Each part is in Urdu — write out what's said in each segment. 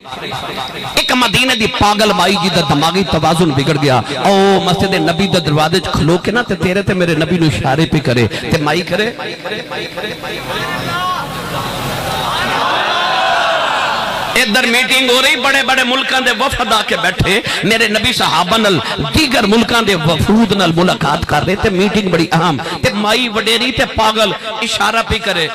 ایک مدینے دی پاگل بائی جی دا دماغی توازن بگڑ گیا او مسجد نبی دا دروازے کھلو کے نا تے تیرے تے میرے نبی نو اشارے پہ کرے تے مائی کرے ادھر میٹنگ ہو رہی بڑے بڑے ملکان دے وفد آ کے بیٹھے میرے نبی صحابہ نل دیگر ملکان دے وفود نل ملاقات کر رہے تے میٹنگ بڑی اہم تے مائی وڈیری تے پاگل اشارہ پہ کرے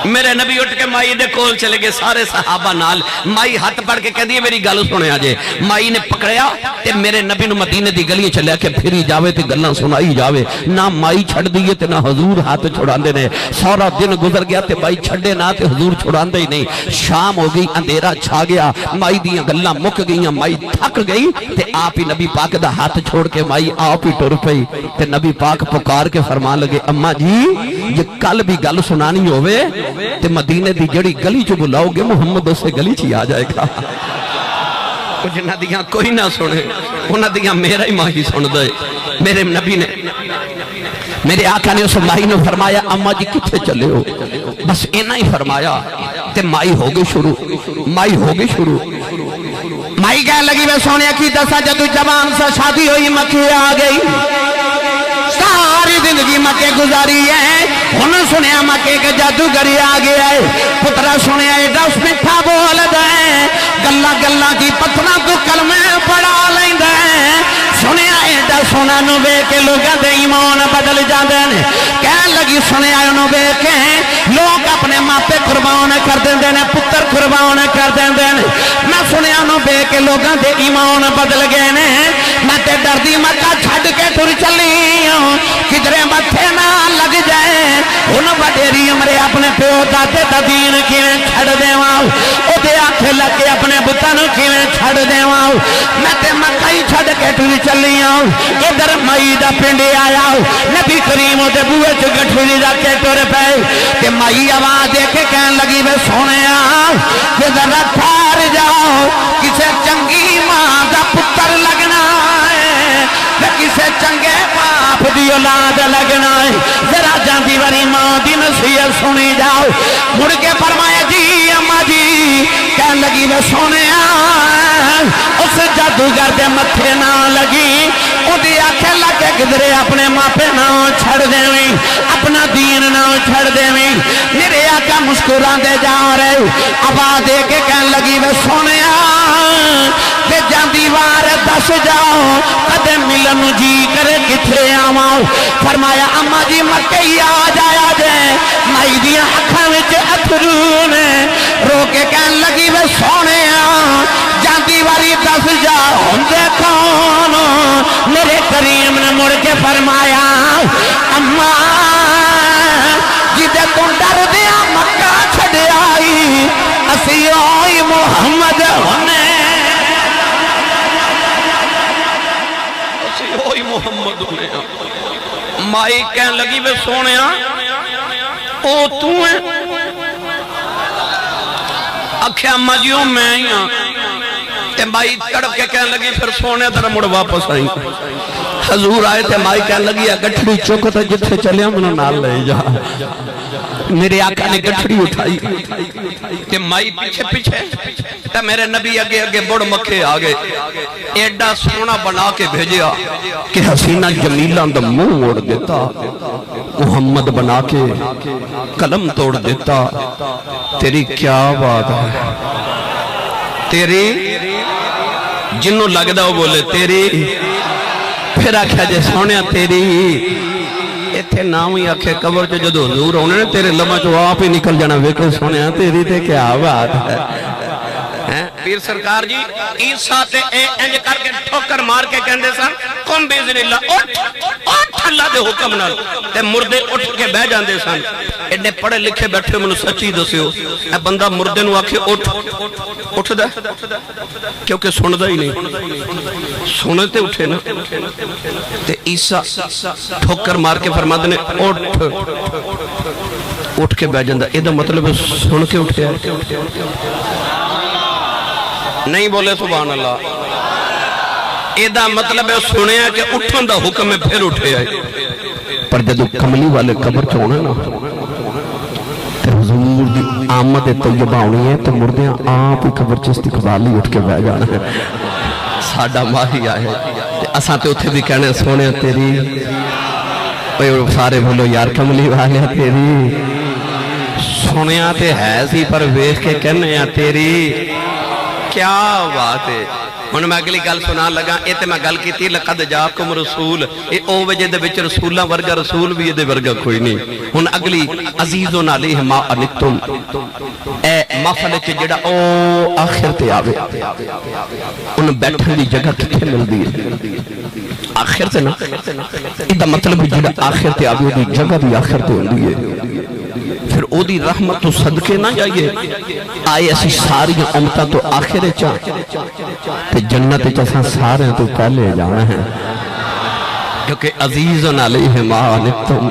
میرے نبی اٹھ کے مائی دے کول چلے گئے سارے صحابہ نال مائی ہاتھ پڑھ کے کہہ دیئے میری گل سنے آجے مائی نے پکڑیا تے میرے نبی نو مدینے دی گلیاں چلے کے پھری جاوے تے گلاں سنائی جاوے نہ مائی چھڑ دیئے تے نہ حضور ہاتھ چھڑان دے نے سورا دن گزر گیا تے مائی چھڑے نہ تے حضور چھڑان دے ہی نہیں شام ہو گئی اندھیرا چھا گیا مائی دیاں گلاں مک گئیاں مائی تھک گئی تے آپ ہی نبی پاک دا ہاتھ چھوڑ کے مائی آپ ہی ٹر پئی تے نبی پاک پکار کے فرمان لگے اماں جی یہ کل بھی گل سنانی ہوئے تے مدینے دی جڑی گلی چو بلاؤ گے محمد اسے گلی چی آ جائے گا کچھ نہ دیاں کوئی نہ سنے انہ دیاں میرا ہی ماہی سن دے میرے نبی نے میرے آقا نے اس ماہی نے فرمایا اماں جی کتھے چلے ہو بس اینا ہی فرمایا تے مائی ہوگی شروع مائی کہہ لگی میں سونے کی دسا جدو جوان سے شادی ہوئی مکہ آ گئی ساری زندگی مکے گزاری ہے انہوں سنیا مکے کے جادوگری آگے آئے پترہ سنیا ایڈاس مٹھا بول دائیں گلہ گلہ کی پتنا تو کلمہ پڑا لیں دائیں سنیا ایڈا سونا نو بے کے لوگاں دے ایمان بدل جاندیں کہن لگی سنیا نو بے کے لوگ اپنے ماں پہ قربان کر دیں پتر قربان کر دیں میں سنیا نو بے کے لوگاں دے ایمان بدل گئے میں تے دردی مکہ چھڑ کے ٹر چلی کدرے متھے نہ لگ جائے ان وڈیری عمرے اپنے پیو دادے دا دین کیویں چھڑ دیواں او دے آنکھیں لگ کے اپنے بتاں کیویں چھڑ دیواں میں تے مکہ ہی چھڑ کے ٹر چلی ادھر مائی دا پنڈ آیا نبی کریم دے بوئے چ گٹھڑی رکھ کے ٹر پئے تے مائی آواز دے کے کہن لگی وے سونیا کہ ذرا ٹھہر جاؤ کسے چنگی ماں دا پتر لگنا ہے کسے چنگے باپ دی اولاد لگنا ہے ذرا جاندی وری ماں دی نصیحت سنی جاؤ مڑ کے فرمایا جی اماں جی کہن لگی وے سونیا اس جادوگر دے متھے نہ لگی اُدھی آنکھیں لگ کے گزرے اپنے ماں پہ نہ چھڑ دیویں اپنا دین نہ چھڑ دیویں میرے آقا مسکران دے جا رہے آواز دے کے کہن لگی وے سونیا تے جاندی وار دس جاؤ کدے ملن جی کرے کتھے آواں فرمایا اماں جی مکے ہی آ جایا جے مائی دیاں اکھاں وچ اتھرو نے رو کے کہن لگی وے سونیا جاندی واری دس جاؤ ہوندے کون میرے کریم نے مڑ کے فرمایا اماں جدے تو ڈر دیا مکہ چھڑ آئی اسی اوئی محمد ہونے اسی اوئی محمد ہونے مائی کہن لگی وے سونیا او تو ہیں اکھے اماں جیوں میں ہی ہاں تے مائی تڑپ کے کہن لگی پھر سونے ترہ مڑ واپس آئی حضور آئے تے مائی کہن لگی گٹھڑی چوکتا جتھے چلے ہم انہوں نال لے جا میرے آقا نے گٹھڑی اٹھائی تے مائی پیچھے پیچھے تے میرے نبی اگے اگے بڑ مکھے آگے ایڈا سونا بنا کے بھیجیا کہ حسینہ جمیلہ دا منہ موڑ دیتا محمد بنا کے قلم توڑ دیتا تیری کیا بات ہے تیری جنوں لگدا ہو بولے تیری پھر آکھا جے سونیا تیری ایتھے نام ہی آکھے قبر جو جدو حضور ہونے نے تیرے لمحہ جو آپ ہی نکل جانا ویکھو سونیا تیری تے کیا بات ہے پیر سرکار جی عیسیٰ تے انج کر کے ٹھوکر مار کے کہندے سن قم باذن اللہ اٹھ اللہ دے حکم نال تے مردے اٹھ کے بہ جاندے سن ایڈے پڑھے لکھے بیٹھے منو سچی دسیو اے بندہ مردے نو آکھے اٹھ دا کیونکہ سندا ہی نہیں سنتے اٹھے نا تے عیسیٰ ٹھوکر مار کے فرماندے نے اٹھ کے بہ جاندا اے دا مطلب سن کے اٹھے نہیں بولے سبحان اللہ ایدہ مطلب ہے سنے ہیں کہ اٹھن دا حکم ہے پھر اٹھے آئے پر جدو کملی والے قبر چونے نا حضور دی آمد طیبہ ہونی ہے تو مردیاں آپ ہی قبر چ استقبال ہی اٹھ کے بہ جانا ہے ساڈا ماہی آئے اساں تے اتھے بھی کہنے سونے تیری سارے بولو یار کملی والے تیری سنیا تے ہے سی پر ویکھ کے کہنے تیری کیا بات ہے ہن میں اگلی گل سنا لگا اے تے میں گل کیتی لقد جاکم رسول اے او وجہ دے وچ رسولاں ورگا رسول بھی دے ورگا کوئی نہیں ہن اگلی عزیزن علیہ ما انتم اے محفل وچ جڑا او آخر تے آوے ان بیٹھن دی جگہ کتھے ملدی ہے آخر تے نا ادا مطلب جڑا آخر تے آوے دی جگہ بھی آخر تے ہوندی ہے پھر او دی رحمت تو صدقے نہ جائیے آئے ایسی ساری امتہ تو آخر چاہ تے جنت چاہ سارے تو پہلے جانا ہے کیونکہ عزیزن علیہ ما عنتم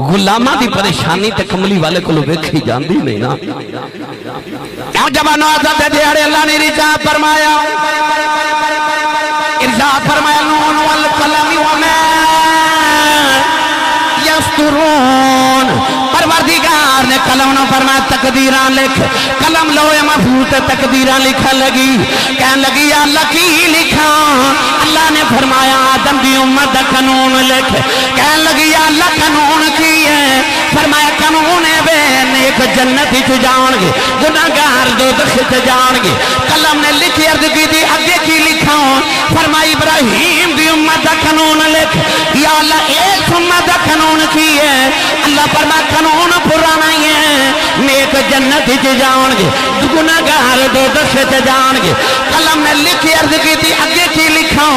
غلامہ دی پریشانی تے کملی والے کو لو ویکھی جاندی نہیں نا کیوں جبانو آزاد دیارے اللہ نے رجاء فرمایا ارشاد فرمایا نون والقلم وما یسطرون پروردگار نے قلم نو فرمایا تقدیران لکھ قلم لوح محفوظ تقدیران لکھا لگی کہنے لگی یا اللہ کی لکھا اللہ نے فرمایا آدم دی امت قانون لکھ کہنے لگی یا اللہ قانون کی ہے فرمایا قانون ہے بے نیک جنت ہی جان گے گناہگار دوزخ جان گے قلم نے لکھی عرض کی دی آگے کی لکھا فرمایا ابراہیم دی امت قانون لکھ یا اللہ ایک امت قانون کی ہے اللہ فرمایا قانون پرانا ہی ہے نیک جنت ہی جان گے گناہگار دوزخ جان گے قلم نے لکھی عرض کی دی آگے کی لکھا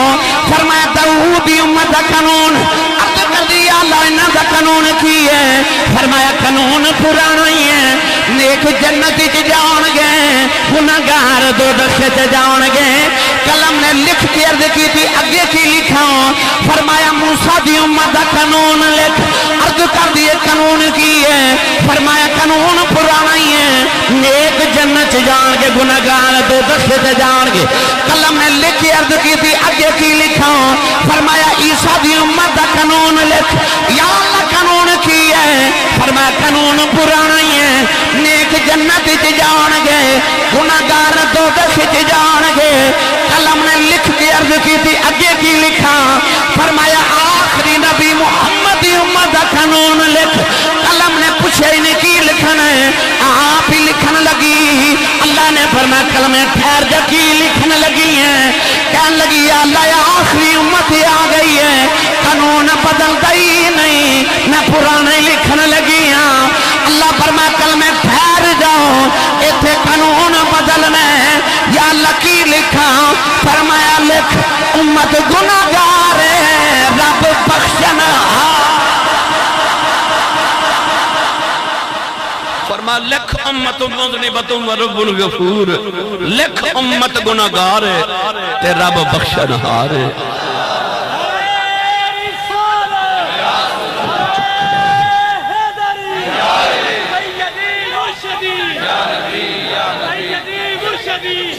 فرمایا داؤد دی امت قانون عرض کر دیا اللہ انہاں دا قانون کی ہے فرمایا قانون پرانا ہی ہے نیک جنت ہی جان گے گناہگار دوزخ جان گے قلم نے لکھ کے عرض کی تھی آگے کی لکھا فرمایا موسیٰ دی امت قانون لکھ عرض کر دیے قانون کی ہے فرمایا قانون پرانا ہی ہے نیک جنت جان گے گناہگار دوزخ جان گے قلم نے لکھ کے عرض کی تھی آگے کی لکھا فرمایا عیسیٰ دی امت قانون لکھ یا اللہ قانون کی ہے فرمایا قانون پرانا ہی ہے نیک جنت جان گے گناہگار دوزخ جان گے قلم نے لکھ کے عرض کی تھی آگے کی لکھا فرمایا آخری نبی محمد دی امت قانون لکھ قلم نے پوچھے انہیں کی لکھنا ہے آپ ہی لکھن لگی اللہ نے فرمایا قلم ٹھہر جا کی لکھن لگی ہیں کہنے لگی یا اللہ یا آخری امت آ گئی ہے قانون بدلتا ہی نہیں میں پرانے لکھن لگی ہاں اللہ فرمایا قلم ٹھہر جاؤ ایتھے قانون بدلنا ہے یا اللہ کی لکھا فرمایا لکھ امت گناہگار ہے رب بخشنا فرمایا لکھ امت مذنبۃ و رب الغفور لکھ امت گناہگار ہے تے رب بخشنہار ہے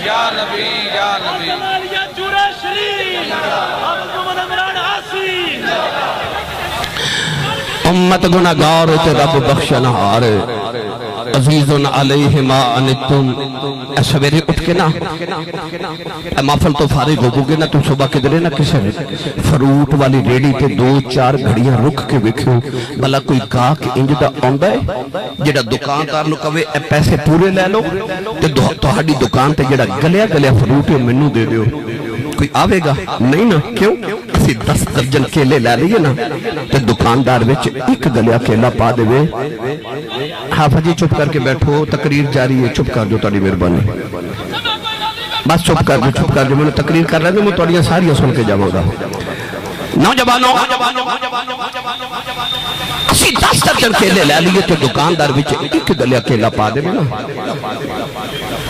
یا نبی یا نبی امت گناہگار تے رب بخشنہار عزیزن علیہ ما انتم اے سویرے اٹھ کے نا اے محفل تو فارغ ہو گے نا تم صبح کدرے نا کسے فروٹ والی ریڈی تے 2-4 گھڑیاں رک کے وکھو بھلا کوئی گاہک انج دا آندا ہے جڑا دکاندار نو کہے اے پیسے پورے لے لو تے تہاڈی دکان تے جڑا گلیا فروٹ ہے مینوں دے دیو کوئی آوے گا نہیں نا کیوں اسی 10 درجن کیلے لے لیے نا تے دکاندار وچ ایک گلیا کیلا پا دے وے حافظ جی چپ کر کے بیٹھو تقریر جاری ہے چپ کر جو تاری مہربانی بس چپ کر جو میں تقریر کر رہا ہوں میں تھوڑیاں ساریاں سن کے جاؤں گا نوجوانوں اسی 10 درجن کیلے لے لیے تے دکاندار وچ ایک گلیا کیلا پا دے نا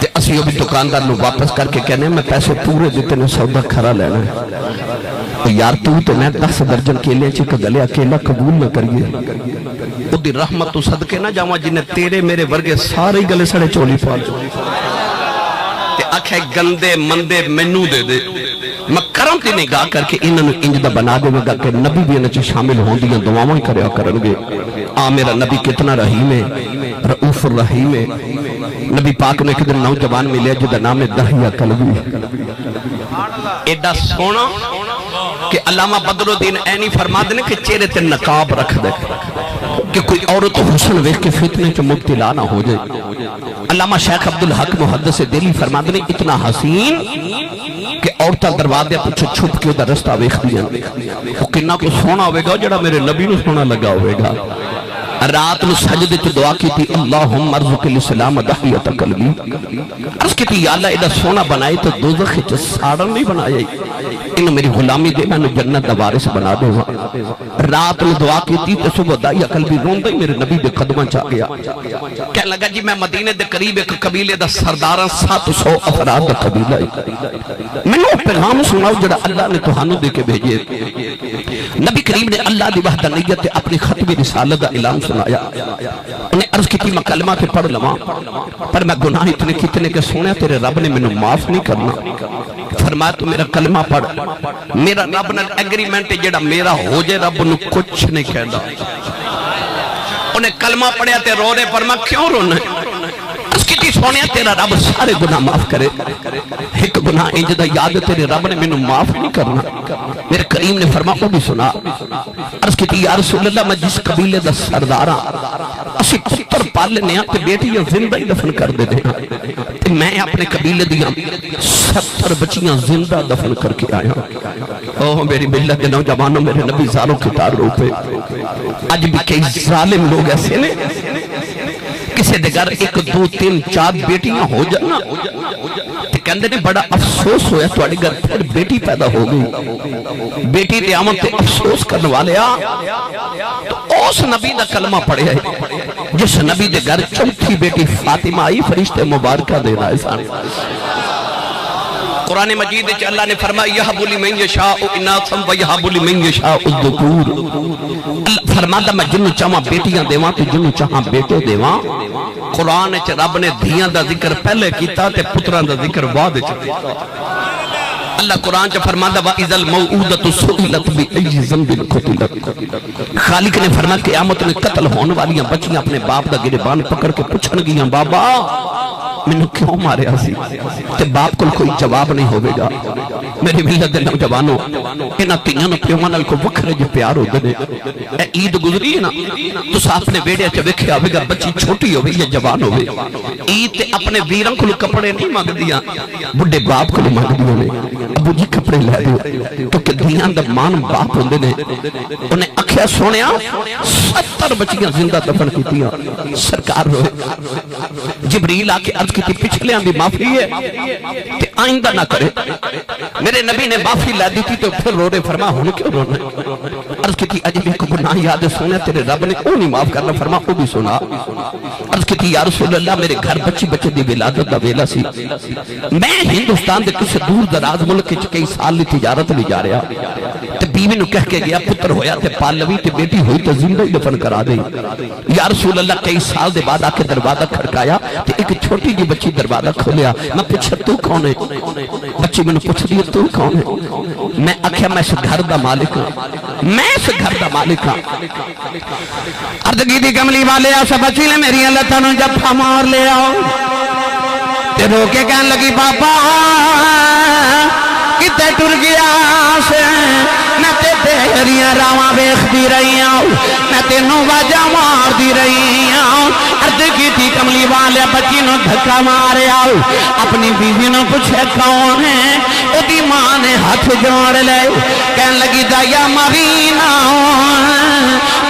تے اسی بھی دکاندار نو واپس کر کے کہنے میں پیسے پورے دیتے نے سودا کھرا لینا ہے یار تو میں 10 درجن کیلے چک گلیا کیلا قبول نہ کریے او دی رحمت تو صدقے نہ جاواں جنہیں تیرے میرے ورگے سارے گلے سڑے چولی پال تے آکھے گندے مندے مینوں دے دے میں کرم دی نگاہ کر کے انہوں انج دا بنا دے گا کہ نبی بھی انہوں شامل ہوں دیاں دعاواں کریا کرنگے میرا نبی کتنا رحیم ہے رؤوف الرحیم ہے نبی پاک نے کدھر نوجوان ملے جدا نام دہیہ قلبی ایڈا سونا کہ علامہ بدر الدین عینی فرما دینے کہ چہرے تے نقاب رکھ دے کہ کوئی عورت حسن ویکھ کے فتنے چ مبتلا نہ ہو جائے علامہ شیخ عبدالحق محدث دہلوی فرما دینے اتنا حسین کہ عورتاں دروازے پچھے چھپ کے ادھر رستہ ویکھ دیاں وہ کنا کو سونا ہوئے گا جڑا میرے نبی نو سونا لگا ہوئے گا رات میں سجدے تو دعا کی تھی اللہم ارزق الاسلام دحیت قلبی عرض کی تھی یا اللہ ایڈا سونا بنائی تو دوزخ چا ساڑن نہیں بنایا انہوں میری غلامی دے میں نے جنت دوارس بنا دے ہوا رات میں دعا کی تھی تو صبح دحیت قلبی رون دے میرے نبی دے قدمہ چاہ گیا کہنے لگا جی میں مدینے دے قریب ایک قبیلے دا سرداران 700 افراد دا قبیلہ میں نے پیغام سناؤ جڑا اللہ نے توہانو دے کے بھیجے نبی کریم نے اللہ دی وحدانیت اپنی ختم رسالت دا اعلان سنایا انہیں عرض کی تھی میں کلمہ کے پڑھ لواں پر میں گناہ اتنے کتنے کے سونے تیرے رب نے میں معاف نہیں کرنا فرمایا تو میرا کلمہ پڑھ میرا رب نے ایگریمنٹ جڑا میرا ہو جائے رب نے کچھ نہیں کہنا انہیں کلمہ پڑھیا تے رو رہے فرمایا کیوں رونا اس کی تھی سونے تیرا رب سارے گناہ معاف کرے ایک گناہ انجدہ یاد تیرے رب نے میں معاف نہیں کرنا میرے کریم نے فرمایا وہ بھی سنا عرض کی تھی یا رسول اللہ میں جس قبیلے دا سرداراں اسی پتر پال لینے تے بیٹیاں زندہ ہی دفن کر دے دیں میں اپنے قبیلے دیاں 70 بچیاں زندہ دفن کر کے آیا اوہ میری ملت دے نوجوانوں میرے نبی زاروں کی تار روپے آج بھی کئی ظالم لوگ ایسے نے کسی دے گھر 1 2 3 4 بیٹیاں ہو جانا تے کہندے نے بڑا افسوس ہویا تو اڑی گھر پھر بیٹی پیدا ہو گئی بیٹی تے آمد تے افسوس کرنے والے تو اس نبی دا کلمہ پڑھے ہے جس نبی دے گھر چوتھی بیٹی فاطمہ آئی فرشتے مبارکہ دے رہا ہے سانے قرآن مجید چا اللہ نے فرمایا یہب لمن یشاء اناثا ویہب لمن یشاء الذکور اللہ فرماتا میں جنوں چاہاں بیٹیاں دیواں تو جنوں چاہاں بیٹے دیواں قرآن چا رب نے دھیاں دا ذکر پہلے کیتا تے پتران دا ذکر بعد چا اللہ قرآن چا فرماتا وَإِذَا الْمَوْعُودَةُ سُئِلَتْ بِأَيِّ ذَنبٍ قُتِلَتْ خالق نے فرمایا قیامت میں قتل ہونے والیاں بچیاں اپنے باپ دا گریبان پکڑ کے پوچھن گیاں بابا میں نے کیوں مارے آسی تے باپ کو کوئی جواب نہیں ہوئے گا میری ملت دے نوجوانوں انہاں تیاں نو پیوانال کو وکھرے جو پیار ہو دے اے عید گزری ہے نا تو صاحب نے بیڑے چا وکھے آوے گا بچی چھوٹی ہوئے یا جوان ہوئے عید تے اپنے ویران کو کپڑے نہیں مانگ دیا بڑے باپ کو مانگ دیا نے ابو جی کپڑے لے دیا تو کہ دنیا دا مان باپ ہوندے نے انہیں اکھیا سونیا 70 بچیاں زندہ دفن کی دیا سرکار روئے جبریل آکے عرض کی تھی پچھلے ہم بھی معافی ہے کہ آئندہ نہ کرے میرے نبی نے معافی لا دی تھی تو پھر رو رہے فرما ہونے کیوں رونے عرض کی تھی عجیب ایک گناہ یاد سونا تیرے رب نے او نہیں معاف کرنا فرما او بھی سنا عرض کی تھی یا رسول اللہ میرے گھر بچے دی ولادت دا ویلا سی میں ہندوستان دے کسی دور دراز ملک کئی سال لی تجارت لی جا رہا تے بیوی نو کہہ کے گیا پتر ہویا تے پالوی تے بیٹی ہوئی تے زندہ ہی دفن کرا دے یا رسول اللہ کئی سال دے بعد آکے دروازہ کھڑکایا تے ایک چھوٹی جی بچی دروازہ کھولیا میں پوچھا تو کون ہے بچی میں نے پوچھ دیا تو کون ہے میں آکھیا میں اس گھر دا مالک ہوں میں اس گھر دا مالک ہوں عرض کی تھی کملی والے ایسا بچی نے میری اللہ تعالیٰ جب پھامار لے آؤ تے رو کے کہنے لگی بابا کتے ٹر گیا سے میں تے تیریاں راواں بیخ دی رہی ہوں میں تے نو واجہ مار دی رہی ہوں عرض کی تھی کملی والے بچی نو دھکا مارے آؤ اپنی بیوی نو پوچھے کون ہے او دی ماں نے ہاتھ جوڑ لے کہنے لگی دایا مرینا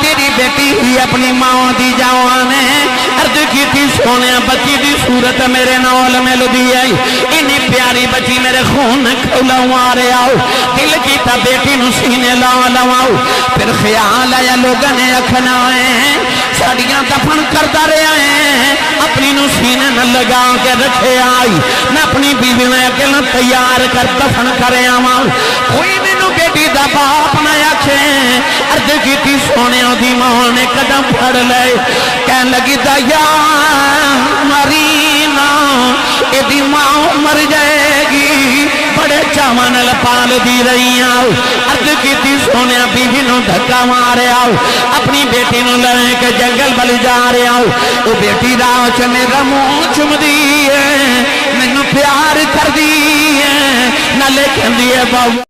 تیری بیٹی ہی اپنی ماں دی جوان ہے عرض کی تھی سونے بچی دی صورت میرے نال میں لدی آئی انہی پیاری بچی میرے خون کھولا مارے آؤ دل کی تا بیٹی نو سینے لاؤ پھر خیال آیا لوگوں نے اکھنا ہے ساڑیاں دفن کرتا رہے ہیں اپنی نو سینے نہ لگا کے رکھے آئی میں اپنی بیوی میں اکیلا تیار کر دفن کرے آواں کوئی مینوں بیٹی دا باپ نہ آکھے عرض کی تھی سونے دی ماں نے قدم پھڑ لے کہنے لگی دایا مرینا اے دی ماں مر جائے گی بڑے چاواں نال پال دی رہی آؤ عرض کیتی سونے بیوی نو دھکا مارے آؤ اپنی بیٹی نو لے کے جنگل بل جا رہے آؤ او بیٹی راہ چ میرا منہ چم دی ہے مینوں پیار کر دی ہے نالے کہندی ہے باؤ